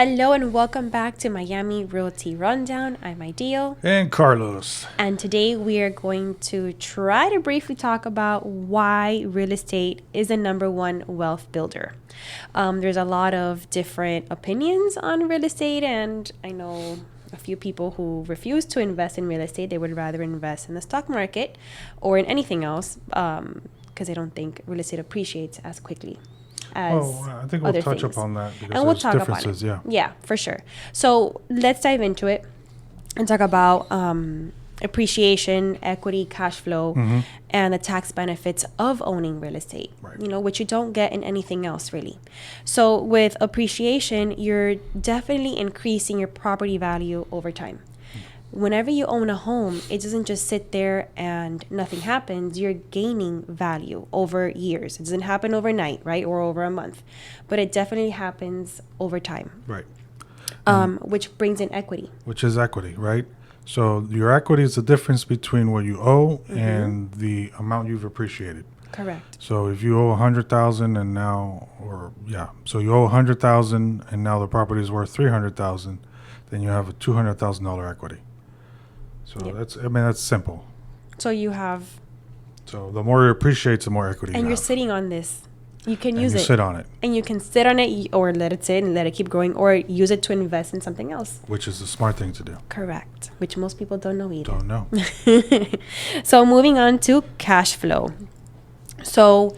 Hello and welcome back to Miami Realty Rundown. I'm Ideal. And Carlos. And today we are going to try to briefly talk about why real estate is the number one wealth builder. There's a lot of different opinions on real estate, and I know a few people who refuse to invest in real estate. They would rather invest in the stock market or in anything else because they don't think real estate appreciates as quickly. I think we'll touch upon that because and we'll there's talk differences, about it. Yeah, for sure. So let's dive into it and talk about appreciation, equity, cash flow, and the tax benefits of owning real estate, which you don't get in anything else really. So with appreciation, you're definitely increasing your property value over time. Whenever you own a home, it doesn't just sit there and nothing happens. You're gaining value over years. It doesn't happen overnight, right? Or over a month. But it definitely happens over time. Right. Which brings in equity. Which is equity, right? So your equity is the difference between what you owe and the amount you've appreciated. Correct. So if you owe $100,000 and so you owe $100,000 and now the property is worth $300,000, then you have a $200,000 equity. So that's simple. So you have. So the more it appreciates, the more equity. And you're sitting on this. You can use it. Sit on it. And you can sit on it or let it sit and let it keep growing or use it to invest in something else. Which is the smart thing to do. Correct. Which most people don't know either. Don't know. So moving on to cash flow. So,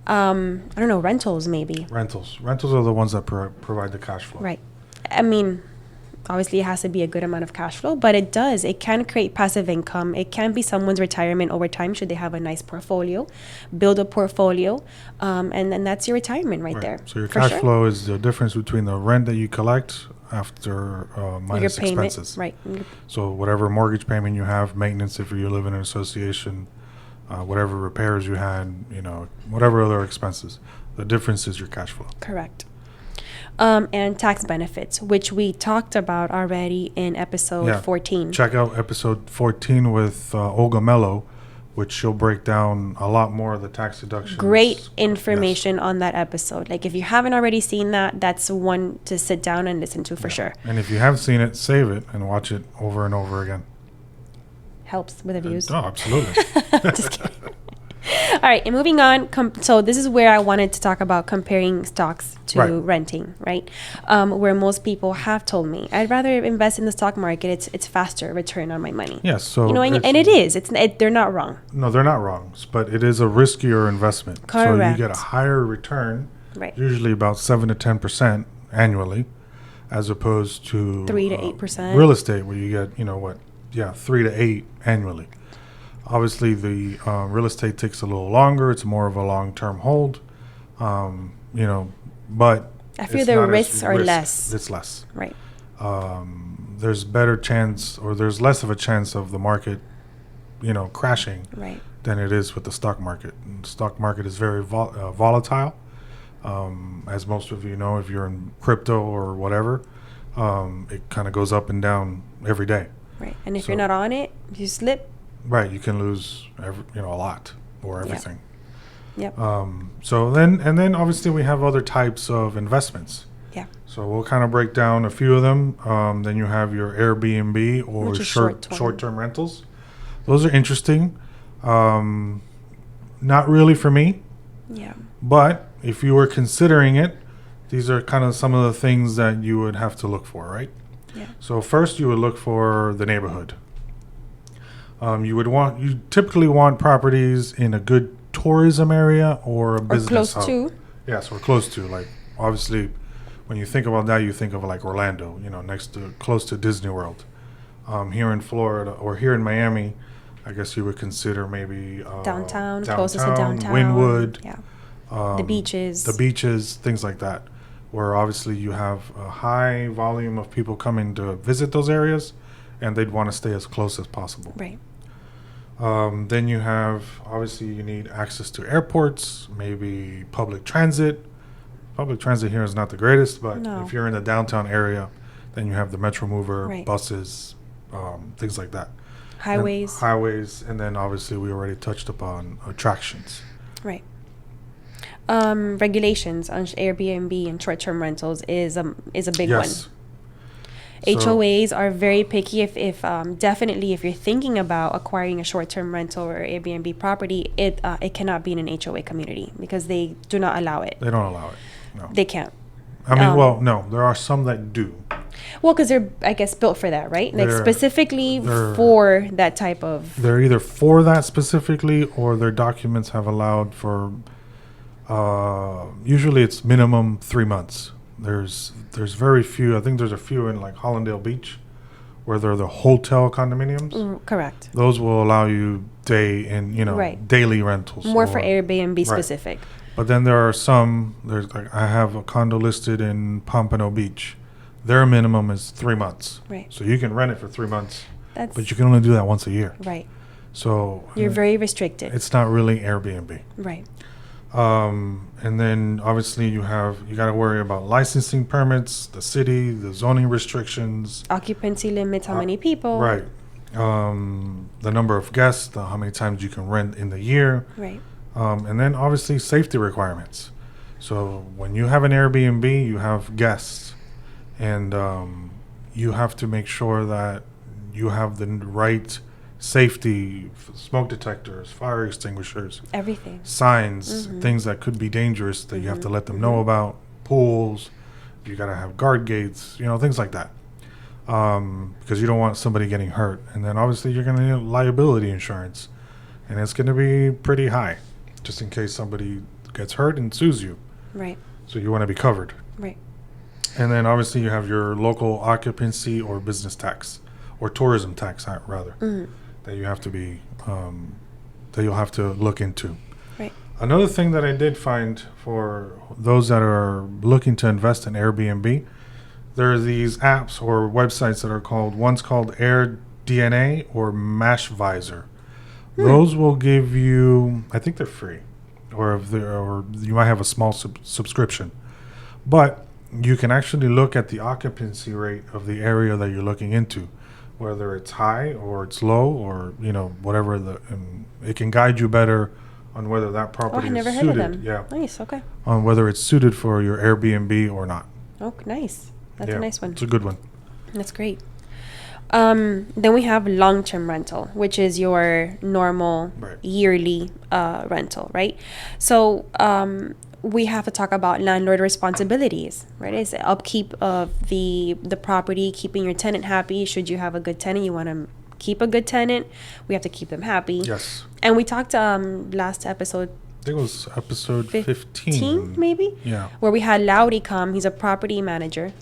I don't know, rentals maybe. Rentals are the ones that provide the cash flow. Right. I mean, obviously it has to be a good amount of cash flow, but it can create passive income. It can be someone's retirement over time should they have a nice portfolio, build a portfolio, and then that's your retirement right there. So your cash flow is the difference between the rent that you collect after minus your payment, expenses. right. So whatever mortgage payment you have, maintenance if you live in an association, whatever repairs you had, whatever other expenses, the difference is your cash flow. Correct. And tax benefits, which we talked about already in episode 14. Check out episode 14 with Olga Mello, which she'll break down a lot more of the tax deductions. Great information on that episode. Like if you haven't already seen that, that's one to sit down and listen to for sure. And if you have seen it, save it and watch it over and over again. Helps with the views. Oh, absolutely. Just kidding. All right, and moving on. So this is where I wanted to talk about comparing stocks to renting, right? Where most people have told me, I'd rather invest in the stock market. It's faster return on my money. Yes, so and it is. They're not wrong. No, they're not wrong, but it is a riskier investment. Correct. So you get a higher return, right? Usually about 7 to 10% annually, as opposed to 3 to 8% real estate, where you get 3 to 8 annually. Obviously, the real estate takes a little longer. It's more of a long-term hold, but I feel the risks are less. It's less. Right. There's better chance, or there's less of a chance of the market, crashing. Right. Than it is with the stock market. And the stock market is very volatile. As most of you know, if you're in crypto or whatever, it kind of goes up and down every day. Right. And if you're not on it, you slip. Right, you can lose a lot or everything. Yep. So then obviously we have other types of investments. Yeah. So we'll kind of break down a few of them. Then you have your Airbnb or short-term rentals. Those are interesting. Not really for me. Yeah. But if you were considering it, these are kind of some of the things that you would have to look for, right? Yeah. So first you would look for the neighborhood. You typically want properties in a good tourism area or a business hub. Close to. Yes, or close to. Like obviously, when you think about that, you think of like Orlando. Close to Disney World. Here in Florida or here in Miami, I guess you would consider maybe downtown, closest to downtown, Wynwood. Yeah. The beaches, things like that, where obviously you have a high volume of people coming to visit those areas, and they'd want to stay as close as possible. Right. Then you need access to airports, maybe public transit. Public transit here is not the greatest, but if you're in the downtown area, then you have the Metro Mover, buses, things like that. Highways, and then obviously we already touched upon attractions. Right. regulations on Airbnb and short-term rentals is a big Yes. one. HOAs are very picky. If definitely if you're thinking about acquiring a short-term rental or Airbnb property, it cannot be in an HOA community because they do not allow it. They don't allow it. No. They can't. I mean, well, no, there are some that do. Well, because they're, I guess, built for that, right? Like They're- specifically they're- for that type of. They're either for that specifically, or their documents have allowed for. Usually, it's minimum 3 months. There's very few. I think there's a few in like Hollandale Beach, where they're the hotel condominiums. Correct. Those will allow you Right. daily rentals. More for or- Airbnb Right. specific. But then there are some. There's like I have a condo listed in Pompano Beach. Their minimum is 3 months. Right. So you can rent it for 3 months, That's but you can only do that once a year. right. So You're very restricted. it's not really Airbnb. Right. And then obviously you got to worry about licensing permits, the city, the zoning restrictions, Occupancy limits, how many people. right? The number of guests, how many times you can rent in the year, Right. and then obviously safety requirements. So when you have an Airbnb, you have guests, and you have to make sure that you have the right safety, smoke detectors, fire extinguishers, Everything. signs, things that could be dangerous that you have to let them know about, pools, you got to have guard gates, things like that. Because you don't want somebody getting hurt. And then obviously you're going to need liability insurance. And it's going to be pretty high, just in case somebody gets hurt and sues you. Right. So you want to be covered. Right. And then obviously you have your local occupancy or business tax, or tourism tax, rather, that you have to be, that you'll have to look into. Right. Another thing that I did find for those that are looking to invest in Airbnb, there are these apps or websites that are one's called AirDNA or Mashvisor. Those will give you, I think they're free, or you might have a small subscription, but you can actually look at the occupancy rate of the area that you're looking into, whether it's high or it's low, or whatever it can guide you better on whether that property I've never is heard of suited. them. Yeah, Nice. Okay. on whether it's suited for your Airbnb or not. Oh, nice. That's Yeah, a nice one. It's a good one. That's great. Then we have long-term rental, which is your normal Right. yearly rental, right? So we have to talk about landlord responsibilities, right? It's the upkeep of the property, keeping your tenant happy. Should you have a good tenant, you want to keep a good tenant. We have to keep them happy. Yes. And we talked last episode I think it was episode 15, 15. maybe? Yeah. Where we had Laudy come. He's a property manager.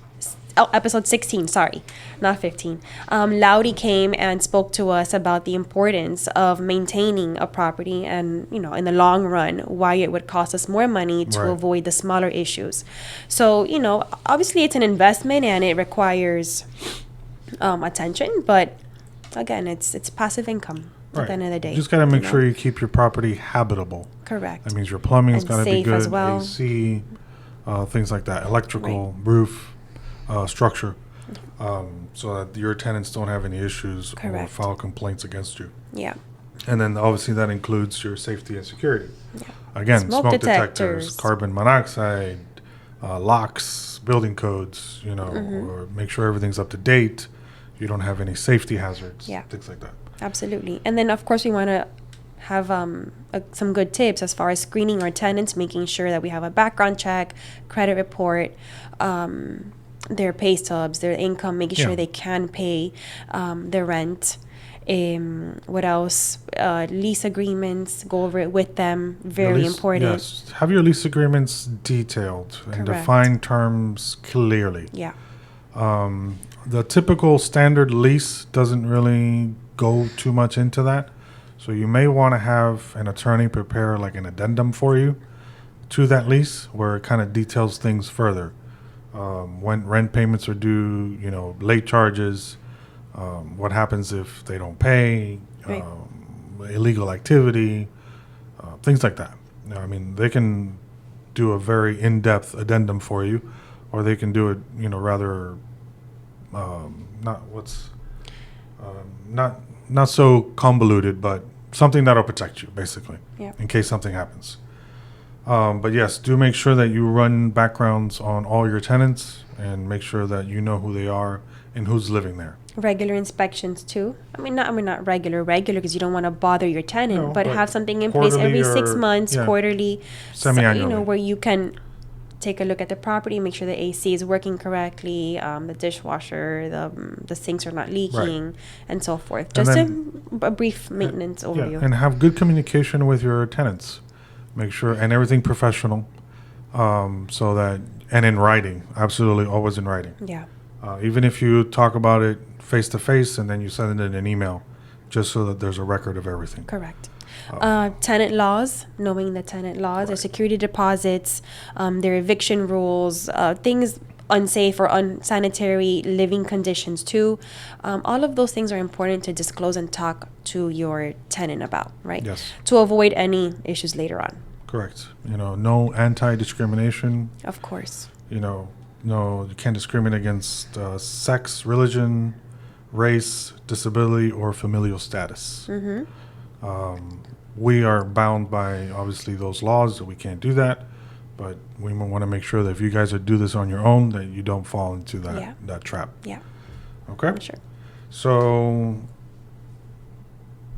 Episode 16, sorry, not 15. Laudy came and spoke to us about the importance of maintaining a property and, in the long run, why it would cost us more money to Right. avoid the smaller issues. So, obviously it's an investment and it requires attention, but again, it's passive income at the end of the day. You just got to make you sure know? you keep your property habitable. Correct. That means your plumbing's And got to be safe good, as well. AC, things like that, electrical, roof, structure, so that your tenants don't have any issues or Correct. file complaints against you. Yeah. And then obviously that includes your safety and security. Yeah. Again, Smoke smoke detectors. detectors, carbon monoxide, locks, building codes, Mm-hmm. or make sure everything's up to date. You don't have any safety hazards, Yeah. things like that. Absolutely. And then, of course, we want to have some good tips as far as screening our tenants, making sure that we have a background check, credit report, their pay stubs, their income, making sure Yeah. they can pay their rent. What else? Lease agreements, go over it with them. Very Lease- important. Yes, have your lease agreements detailed and Correct. define terms clearly. Yeah. The typical standard lease doesn't really go too much into that. So you may want to have an attorney prepare like an addendum for you to that lease where it kind of details things further. When rent payments are due, late charges, what happens if they don't pay, Right. illegal activity, things like that. I mean, they can do a very in-depth addendum for you, or they can do it, rather not so convoluted, but something that'll protect you basically, Yeah. in case something happens. But yes, do make sure that you run backgrounds on all your tenants and make sure that you know who they are and who's living there. Regular inspections too. Not regular because you don't want to bother your tenant, No, but but have something in place every 6 months, yeah, quarterly, semi-annually. where you can take a look at the property, make sure the AC is working correctly, the dishwasher, the sinks are not leaking, and so forth. And Just then- a brief maintenance overview. Yeah, and have good communication with your tenants. Make sure and everything professional, so that and in writing, absolutely always in writing. Yeah. Even if you talk about it face to face and then you send it in an email, just so that there's a record of everything. Correct. Tenant laws, knowing the tenant laws, their security deposits, their eviction rules, things unsafe or unsanitary living conditions too. All of those things are important to disclose and talk to your tenant about, right? Yes. To avoid any issues later on. Correct. No anti-discrimination. Of course. No, you can't discriminate against sex, religion, race, disability, or familial status. We are bound by, obviously, those laws that we can't do that. But we want to make sure that if you guys do this on your own, that you don't fall into that trap. Yeah. Okay? Sure. So,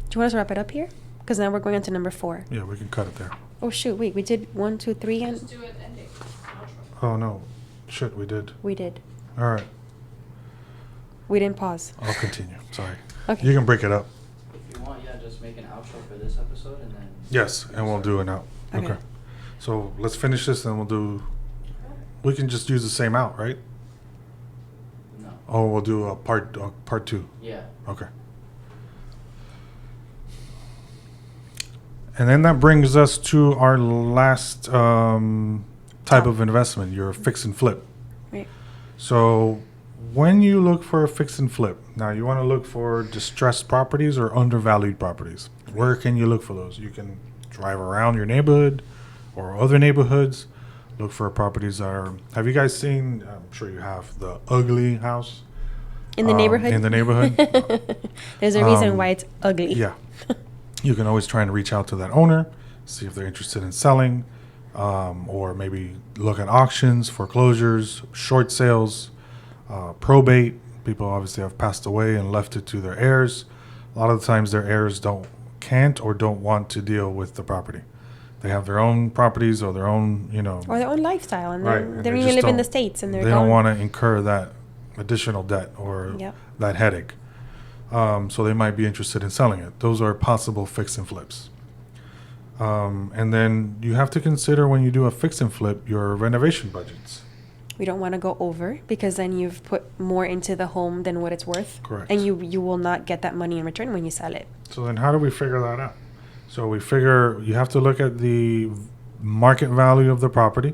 Do you want us to wrap it up here? Because now we're going on to number 4. yeah, we can cut it there. Oh, shoot. Wait, we did 1, 2, 3, and Just do it ending. Outro. Oh, no. Shit, we did. we did. All right. We didn't pause. I'll continue. Sorry. Okay. You can break it up. If you want, yeah, just make an outro for this episode and then. Yes, and we'll do it now. Okay. So let's finish this and we can just use the same out, right? No. Oh, we'll do a part 2. Yeah. Okay. And then that brings us to our last type of investment, your fix and flip. Right. So when you look for a fix and flip, now you want to look for distressed properties or undervalued properties. Where can you look for those? You can drive around your neighborhood or other neighborhoods. Look for properties that are. Have you guys seen? I'm sure you have the ugly house In the neighborhood? In the neighborhood, There's a reason why it's ugly. yeah. You can always try and reach out to that owner, see if they're interested in selling, or maybe look at auctions, foreclosures, short sales, probate. People obviously have passed away and left it to their heirs. A lot of the times their heirs can't or don't want to deal with the property. They have their own properties or their own, Or their own lifestyle. And Right, they and don't they even just live in the don't- States. And they they're don't gone. want to incur that additional debt or Yep. that headache. So they might be interested in selling it. Those are possible fix and flips. And then you have to consider when you do a fix and flip your renovation budgets. We don't want to go over because then you've put more into the home than what it's worth. Correct. And you will not get that money in return when you sell it. So then how do we figure that out? So we figure you have to look at the market value of the property,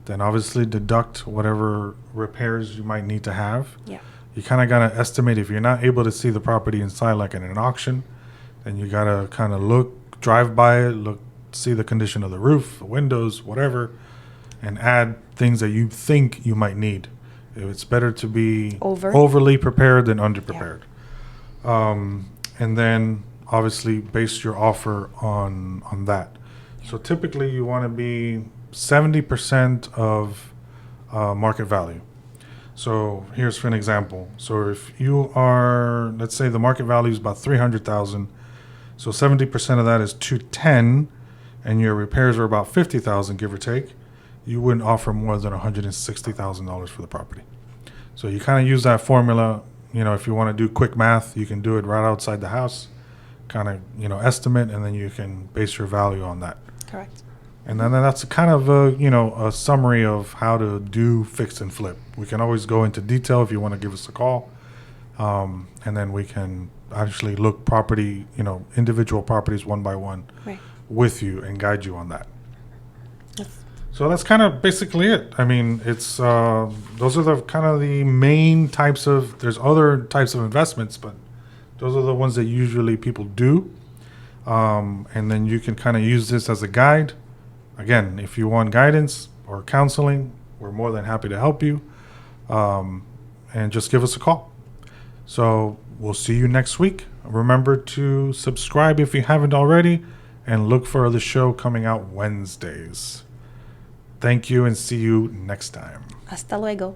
then obviously deduct whatever repairs you might need to have. Yeah. You kind of got to estimate if you're not able to see the property inside like in an auction, then you got to kind of drive by it, see the condition of the roof, the windows, whatever, and add things that you think you might need. It's better to be overly prepared than underprepared. And then obviously base your offer on that. So typically you want to be 70% of market value. So here's for an example. So if you are, let's say the market value is about 300,000, so 70% of that is 210, and your repairs are about 50,000, give or take. You wouldn't offer more than $160,000 for the property. So you kind of use that formula. If you want to do quick math, you can do it right outside the house, kind of estimate, and then you can base your value on that. Correct. And then that's kind of a summary of how to do fix and flip. We can always go into detail if you want to give us a call, and then we can actually look individual properties one by one Right. with you and guide you on that. Yes. So that's kind of basically it. I mean, it's those are the kind of the main types of. There's other types of investments, but those are the ones that usually people do. And then you can kind of use this as a guide. Again, if you want guidance or counseling, we're more than happy to help you. And just give us a call. So we'll see you next week. Remember to subscribe if you haven't already, and look for the show coming out Wednesdays. Thank you and see you next time. Hasta luego.